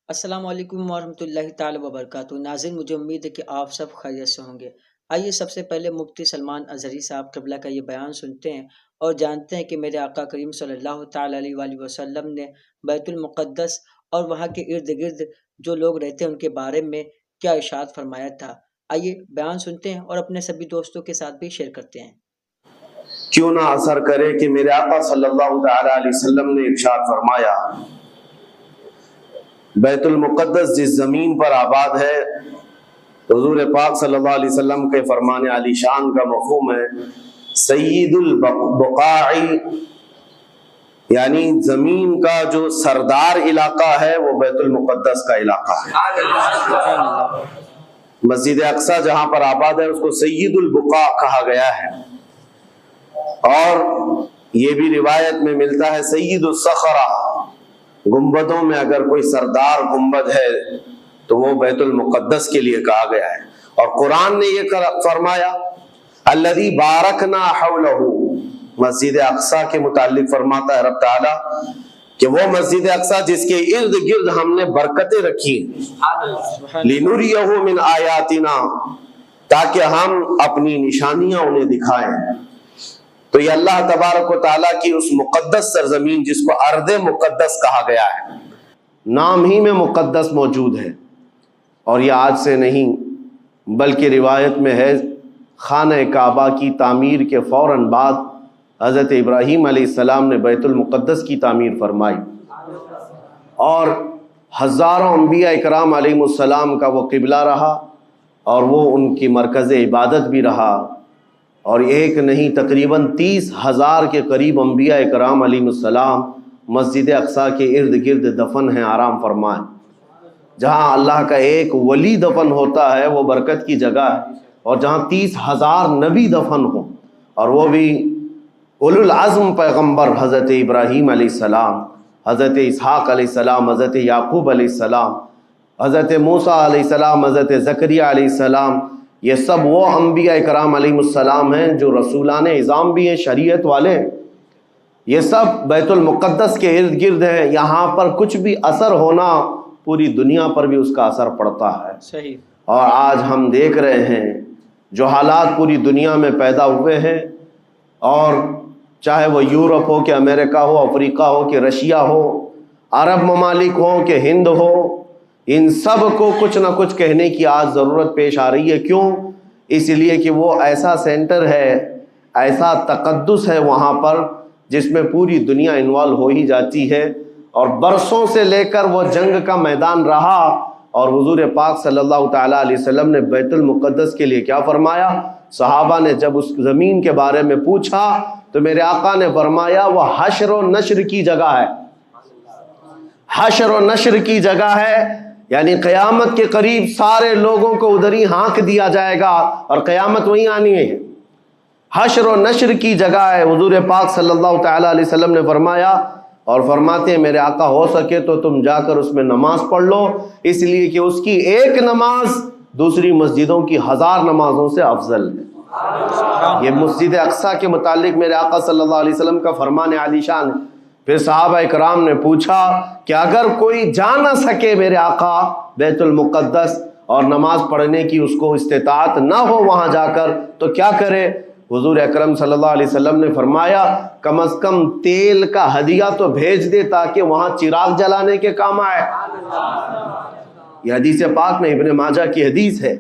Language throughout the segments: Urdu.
السلام علیکم ورحمۃ اللہ تعالی وبرکاتہ۔ ناظرین، مجھے امید ہے کہ آپ سب خیریت سے ہوں گے۔ آئیے سب سے پہلے مفتی سلمان اظہری صاحب قبلہ کا یہ بیان سنتے ہیں اور جانتے ہیں کہ میرے آقا کریم صلی اللہ تعالی علیہ وآلہ وسلم نے بیت المقدس اور وہاں کے ارد گرد جو لوگ رہتے ہیں ان کے بارے میں کیا ارشاد فرمایا تھا۔ آئیے بیان سنتے ہیں اور اپنے سبھی دوستوں کے ساتھ بھی شیئر کرتے ہیں۔ کیوں نہ اثر کرے کہ میرے آقا صلی اللہ تعالی علیہ وسلم نے ارشاد فرمایا، بیت المقدس جس زمین پر آباد ہے، حضور پاک صلی اللہ علیہ وسلم کے فرمان علی شان کا مفہوم ہے سید البقاع، یعنی زمین کا جو سردار علاقہ ہے وہ بیت المقدس کا علاقہ ہے۔ مسجد اقصی جہاں پر آباد ہے اس کو سید البقاع کہا گیا ہے، اور یہ بھی روایت میں ملتا ہے سید الصخرہ، گنبدوں میں اگر کوئی سردار گنبد ہے تو وہ بیت المقدس کے لیے کہا گیا ہے۔ اور قرآن نے یہ فرمایا الذی بارکنا حولہ، مسجد اقصی کے متعلق فرماتا ہے رب تعالیٰ کہ وہ مسجد اقصی جس کے ارد گرد ہم نے برکتیں رکھی لنریہ من آیاتنا، تاکہ ہم اپنی نشانیاں انہیں دکھائیں۔ تو یہ اللہ تبارک و تعالیٰ کی اس مقدس سرزمین جس کو ارض مقدس کہا گیا ہے، نام ہی میں مقدس موجود ہے، اور یہ آج سے نہیں بلکہ روایت میں ہے خانہ کعبہ کی تعمیر کے فوراً بعد حضرت ابراہیم علیہ السلام نے بیت المقدس کی تعمیر فرمائی، اور ہزاروں انبیاء اکرام علیہ السلام کا وہ قبلہ رہا اور وہ ان کی مرکز عبادت بھی رہا، اور ایک نہیں تقریباً 30,000 کے قریب انبیاء اکرام علیہ السلام مسجد اقصی کے ارد گرد دفن ہیں، آرام فرمائیں۔ جہاں اللہ کا ایک ولی دفن ہوتا ہے وہ برکت کی جگہ ہے، اور جہاں 30,000 نبی دفن ہوں، اور وہ بھی اولو العزم پیغمبر حضرت ابراہیم علیہ السلام، حضرت اسحاق علیہ السلام، حضرت یعقوب علیہ السلام، حضرت موسیٰ علیہ السلام، حضرت زکریا علیہ السلام، یہ سب وہ انبیاء اکرام علیہ السلام ہیں جو رسولان اعظام بھی ہیں، شریعت والے ہیں۔ یہ سب بیت المقدس کے ارد گرد ہیں، یہاں پر کچھ بھی اثر ہونا پوری دنیا پر بھی اس کا اثر پڑتا ہے۔ صحیح۔ اور آج ہم دیکھ رہے ہیں جو حالات پوری دنیا میں پیدا ہوئے ہیں، اور چاہے وہ یورپ ہو کہ امریکہ ہو، افریقہ ہو کہ رشیا ہو، عرب ممالک ہو کہ ہند ہو، ان سب کو کچھ نہ کچھ کہنے کی آج ضرورت پیش آ رہی ہے۔ کیوں؟ اس لیے کہ وہ ایسا سینٹر ہے، ایسا تقدس ہے وہاں پر جس میں پوری دنیا انوالو ہو ہی جاتی ہے، اور برسوں سے لے کر وہ جنگ کا میدان رہا، اور حضور پاک صلی اللہ تعالیٰ علیہ وسلم نے بیت المقدس کے لیے کیا فرمایا؟ صحابہ نے جب اس زمین کے بارے میں پوچھا تو میرے آقا نے فرمایا وہ حشر و نشر کی جگہ ہے، حشر و نشر کی جگہ ہے، یعنی قیامت کے قریب سارے لوگوں کو ادھر ہی ہانک دیا جائے گا اور قیامت وہیں آنی ہے۔ حشر و نشر کی جگہ ہے، حضور پاک صلی اللہ تعالیٰ علیہ وسلم نے فرمایا، اور فرماتے ہیں میرے آقا ہو سکے تو تم جا کر اس میں نماز پڑھ لو، اس لیے کہ اس کی ایک نماز دوسری مسجدوں کی 1000 نمازوں سے افضل ہے۔ یہ مسجد اقصی کے متعلق میرے آقا صلی اللہ علیہ وسلم کا فرمان علی شان ہے۔ پھر صحابہ اکرام نے پوچھا کہ اگر کوئی جا نہ سکے میرے آقا بیت المقدس اور نماز پڑھنے کی اس کو استطاعت نہ ہو وہاں جا کر تو کیا کرے؟ حضور اکرم صلی اللہ علیہ وسلم نے فرمایا کم از کم تیل کا ہدیہ تو بھیج دے تاکہ وہاں چراغ جلانے کے کام آئے۔ یہ حدیث پاک میں ابن ماجہ کی حدیث ہے۔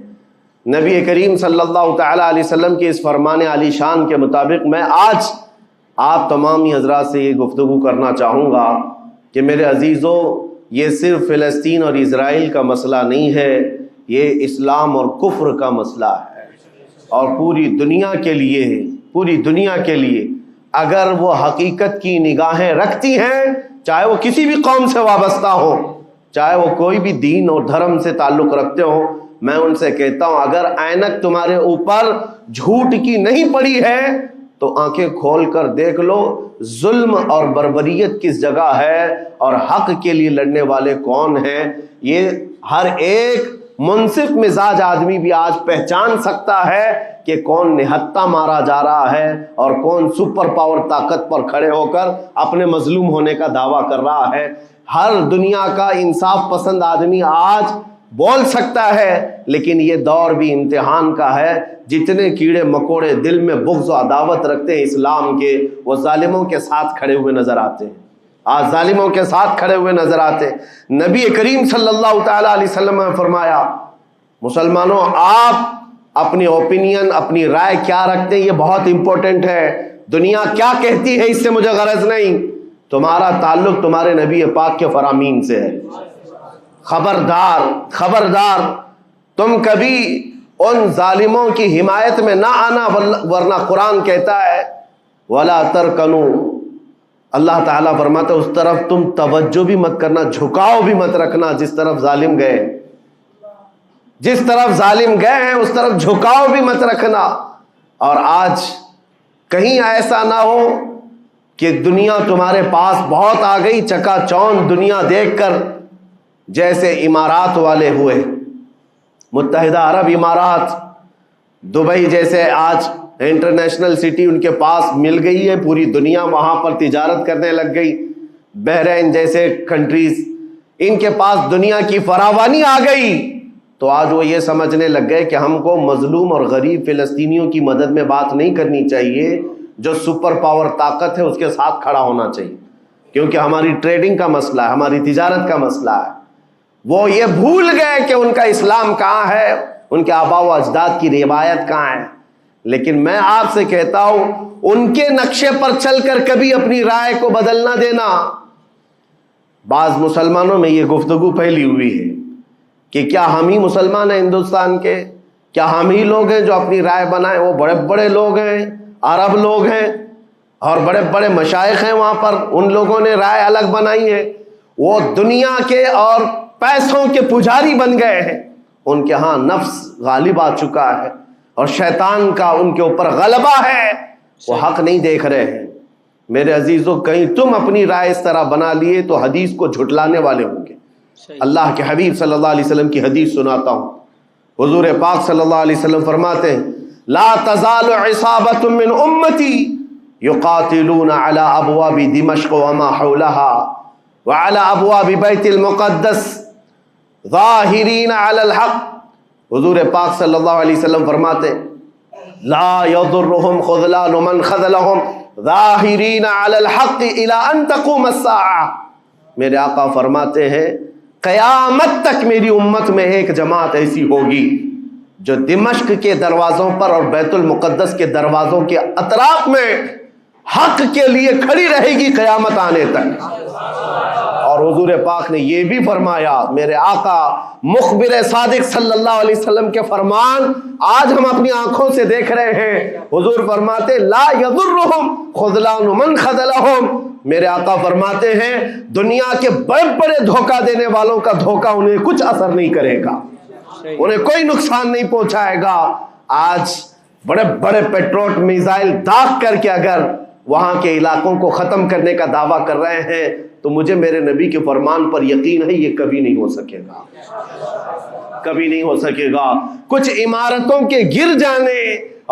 نبی کریم صلی اللہ تعالیٰ علیہ وسلم کے اس فرمان علی شان کے مطابق میں آج آپ تمامی حضرات سے یہ گفتگو کرنا چاہوں گا کہ میرے عزیزوں، یہ صرف فلسطین اور اسرائیل کا مسئلہ نہیں ہے، یہ اسلام اور کفر کا مسئلہ ہے، اور پوری دنیا کے لیے، پوری دنیا کے لیے اگر وہ حقیقت کی نگاہیں رکھتی ہیں، چاہے وہ کسی بھی قوم سے وابستہ ہو، چاہے وہ کوئی بھی دین اور دھرم سے تعلق رکھتے ہوں، میں ان سے کہتا ہوں اگر اینک تمہارے اوپر جھوٹ کی نہیں پڑی ہے تو آنکھیں کھول کر دیکھ لو ظلم اور بربریت کس جگہ ہے اور حق کے لیے لڑنے والے کون ہیں۔ یہ ہر ایک منصف مزاج آدمی بھی آج پہچان سکتا ہے کہ کون نہتہ مارا جا رہا ہے اور کون سپر پاور طاقت پر کھڑے ہو کر اپنے مظلوم ہونے کا دعویٰ کر رہا ہے۔ ہر دنیا کا انصاف پسند آدمی آج بول سکتا ہے، لیکن یہ دور بھی امتحان کا ہے۔ جتنے کیڑے مکوڑے دل میں بغض و عداوت رکھتے ہیں اسلام کے، وہ ظالموں کے ساتھ کھڑے ہوئے نظر آتے ہیں، آج ظالموں کے ساتھ کھڑے ہوئے نظر آتے ہیں۔ نبی کریم صلی اللہ تعالی علیہ وسلم نے فرمایا، مسلمانوں آپ اپنی اوپینین، اپنی رائے کیا رکھتے ہیں یہ بہت امپورٹنٹ ہے۔ دنیا کیا کہتی ہے اس سے مجھے غرض نہیں، تمہارا تعلق تمہارے نبی پاک کے فرامین سے ہے۔ خبردار خبردار، تم کبھی ان ظالموں کی حمایت میں نہ آنا، ورنہ قرآن کہتا ہے وَلَا تَرْكَنُوا، اللہ تعالیٰ فرماتا ہے اس طرف تم توجہ بھی مت کرنا، جھکاؤ بھی مت رکھنا جس طرف ظالم گئے، جس طرف ظالم گئے ہیں اس طرف جھکاؤ بھی مت رکھنا۔ اور آج کہیں ایسا نہ ہو کہ دنیا تمہارے پاس بہت آ گئی، چکا چوند دنیا دیکھ کر، جیسے امارات والے ہوئے، متحدہ عرب امارات، دبئی جیسے آج انٹرنیشنل سٹی ان کے پاس مل گئی ہے، پوری دنیا وہاں پر تجارت کرنے لگ گئی، بحرین جیسے کنٹریز، ان کے پاس دنیا کی فراوانی آ گئی، تو آج وہ یہ سمجھنے لگ گئے کہ ہم کو مظلوم اور غریب فلسطینیوں کی مدد میں بات نہیں کرنی چاہیے، جو سپر پاور طاقت ہے اس کے ساتھ کھڑا ہونا چاہیے، کیونکہ ہماری ٹریڈنگ کا مسئلہ ہے، ہماری تجارت کا مسئلہ ہے۔ وہ یہ بھول گئے کہ ان کا اسلام کہاں ہے، ان کے آباء و اجداد کی روایت کہاں ہے۔ لیکن میں آپ سے کہتا ہوں ان کے نقشے پر چل کر کبھی اپنی رائے کو بدل نہ دینا۔ بعض مسلمانوں میں یہ گفتگو پھیلی ہوئی ہے کہ کیا ہم ہی مسلمان ہیں ہندوستان کے، کیا ہم ہی لوگ ہیں جو اپنی رائے بنائیں؟ وہ بڑے بڑے لوگ ہیں، عرب لوگ ہیں اور بڑے بڑے مشائخ ہیں وہاں پر، ان لوگوں نے رائے الگ بنائی ہے، وہ دنیا کے اور پیسوں کے پجاری بن گئے ہیں، ان کے ہاں نفس غالب آ چکا ہے اور شیطان کا ان کے اوپر غلبہ ہے، وہ حق نہیں دیکھ رہے ہیں۔ میرے عزیزوں، کہیں تم اپنی رائے اس طرح بنا لیے تو حدیث کو جھٹلانے والے ہوں گے۔ اللہ کے حبیب صلی اللہ علیہ وسلم کی حدیث سناتا ہوں، حضور پاک صلی اللہ علیہ وسلم فرماتے ہیں لا تزال عصابۃ من امتی یقاتلون علی ابواب دمشق وما حولها وعلى ابواب بیت المقدس ظاہرین علی الحق۔ حضور پاک صلی اللہ علیہ وسلم فرماتے لا یضرهم خذلان من خذلهم ظاہرین علی الحق الى ان تقوم الساعہ۔ میرے آقا فرماتے ہیں قیامت تک میری امت میں ایک جماعت ایسی ہوگی جو دمشق کے دروازوں پر اور بیت المقدس کے دروازوں کے اطراف میں حق کے لیے کھڑی رہے گی قیامت آنے تک۔ اور حضور پاک نے یہ بھی فرمایا، میرے آقا مخبر صادق صلی اللہ علیہ وسلم کے فرمان آج ہم اپنی آنکھوں سے دیکھ رہے ہیں۔ حضور فرماتے لا یضرهم خذلان من خذلهم، میرے آقا فرماتے ہیں دنیا کے بڑے بڑے دھوکہ دینے والوں کا دھوکہ انہیں کچھ اثر نہیں کرے گا، انہیں کوئی نقصان نہیں پہنچائے گا۔ آج بڑے بڑے پیٹروٹ میزائل داغ کر کے اگر وہاں کے علاقوں کو ختم کرنے کا دعویٰ کر رہے ہیں تو مجھے میرے نبی کے فرمان پر یقین ہے یہ کبھی نہیں ہو سکے گا، کبھی نہیں ہو سکے گا۔ کچھ عمارتوں کے گر جانے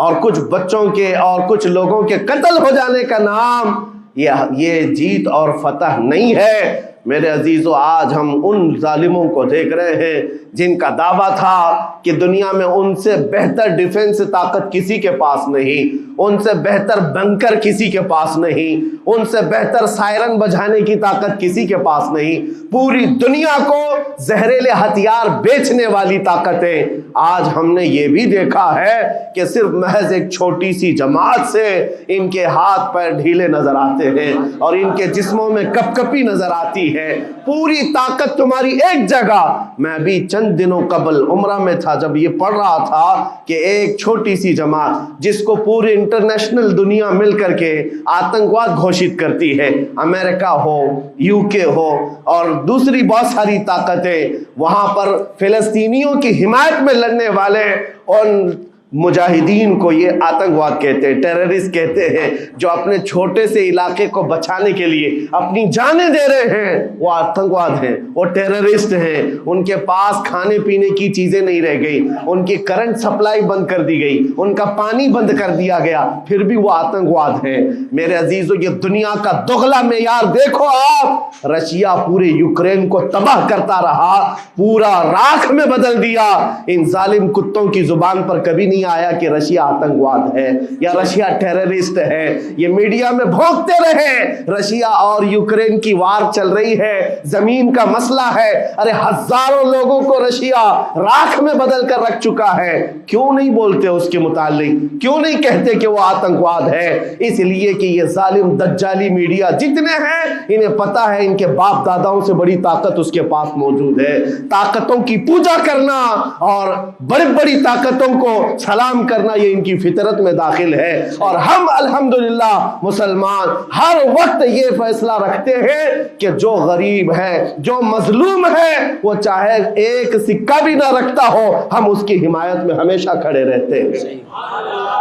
اور کچھ بچوں کے اور کچھ لوگوں کے قتل ہو جانے کا نام یہ جیت اور فتح نہیں ہے۔ میرے عزیزو، آج ہم ان ظالموں کو دیکھ رہے ہیں جن کا دعویٰ تھا کہ دنیا میں ان سے بہتر ڈیفنس طاقت کسی کے پاس نہیں، ان سے بہتر بنکر کسی کے پاس نہیں، ان سے بہتر سائرن بجانے کی طاقت کسی کے پاس نہیں، پوری دنیا کو زہریلے ہتھیار بیچنے والی طاقتیں۔ آج ہم نے یہ بھی دیکھا ہے کہ صرف محض ایک چھوٹی سی جماعت سے ان کے ہاتھ پیر ڈھیلے نظر آتے ہیں اور ان کے جسموں میں کپ کپی نظر آتی ہے۔ پوری طاقت تمہاری ایک جگہ۔ میں بھی چند دنوں قبل عمرہ میں تھا، جب یہ پڑھ رہا تھا کہ ایک چھوٹی سی جماعت جس کو پوری انٹرنیشنل دنیا مل کر کے آتنکواد گھوشت کرتی ہے، امریکہ ہو، یو کے ہو اور دوسری بہت ساری طاقتیں، وہاں پر فلسطینیوں کی حمایت میں لڑنے والے ان مجاہدین کو یہ آتنکواد کہتے ہیں، ٹیررسٹ کہتے ہیں، جو اپنے چھوٹے سے علاقے کو بچانے کے لیے اپنی جانیں دے رہے ہیں، وہ آتنکواد ہیں، وہ ٹیررسٹ ہیں۔ ان کے پاس کھانے پینے کی چیزیں نہیں رہ گئی، ان کی کرنٹ سپلائی بند کر دی گئی، ان کا پانی بند کر دیا گیا، پھر بھی وہ آتنکواد ہیں۔ میرے عزیزو، یہ دنیا کا دغلا معیار دیکھو آپ، رشیا پورے یوکرین کو تباہ کرتا رہا، پورا راکھ میں بدل دیا۔ ان ظالم کتوں کی زبان پر کبھی نہیں آیا کہ رشیا آتنکواد ہے یا رشیا ٹیررسٹ ہے۔ یہ میڈیا میں بھونکتے رہے، رشیا اور یوکرین کی وار چل رہی ہے، زمین کا مسئلہ ہے۔ ارے ہزاروں لوگوں کو رشیا راکھ میں بدل کر رکھ چکا ہے، کیوں نہیں بولتے اس کے متعلق؟ کیوں نہیں کہتے کہ وہ آتنکواد ہے؟ اس لیے کہ یہ ظالم دجالی میڈیا جتنے ہیں، انہیں پتا ہے ان کے باپ داداؤں سے بڑی طاقت اس کے پاس موجود ہے۔ طاقتوں کی پوجا کرنا اور بڑی بڑی طاقتوں کو سلام کرنا، یہ ان کی فطرت میں داخل ہے۔ اور ہم الحمدللہ مسلمان ہر وقت یہ فیصلہ رکھتے ہیں کہ جو غریب ہے، جو مظلوم ہے، وہ چاہے ایک سکہ بھی نہ رکھتا ہو، ہم اس کی حمایت میں ہمیشہ کھڑے رہتے ہیں۔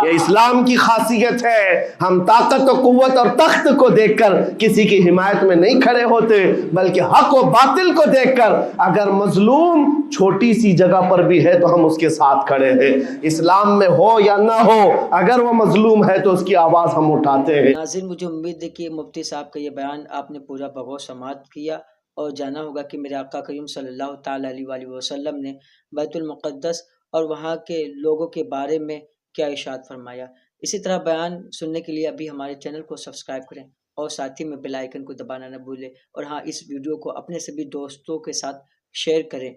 یہ اسلام کی خاصیت ہے۔ ہم طاقت و قوت اور تخت کو دیکھ کر کسی کی حمایت میں نہیں کھڑے ہوتے، بلکہ حق و باطل کو دیکھ کر اگر مظلوم چھوٹی سی جگہ پر بھی ہے تو ہم اس کے ساتھ کھڑے ہیں۔ اسلام میں ہو یا نہ ہو، اگر وہ مظلوم ہے تو اس کی آواز ہم اٹھاتے ہیں۔ ناظرین، مجھے امید ہے کہ مفتی صاحب کا یہ بیان آپ نے پورا بغور سماعت کیا اور جانا ہوگا کہ میرے آقا کریم صلی اللہ تعالیٰ علیہ وآلہ وسلم نے بیت المقدس اور وہاں کے لوگوں کے بارے میں کیا ارشاد فرمایا۔ اسی طرح بیان سننے کے لیے ابھی ہمارے چینل کو سبسکرائب کریں اور ساتھ ہی میں بیل آئیکن کو دبانا نہ بھولیں، اور ہاں، اس ویڈیو کو اپنے سبھی دوستوں کے ساتھ شیئر کریں۔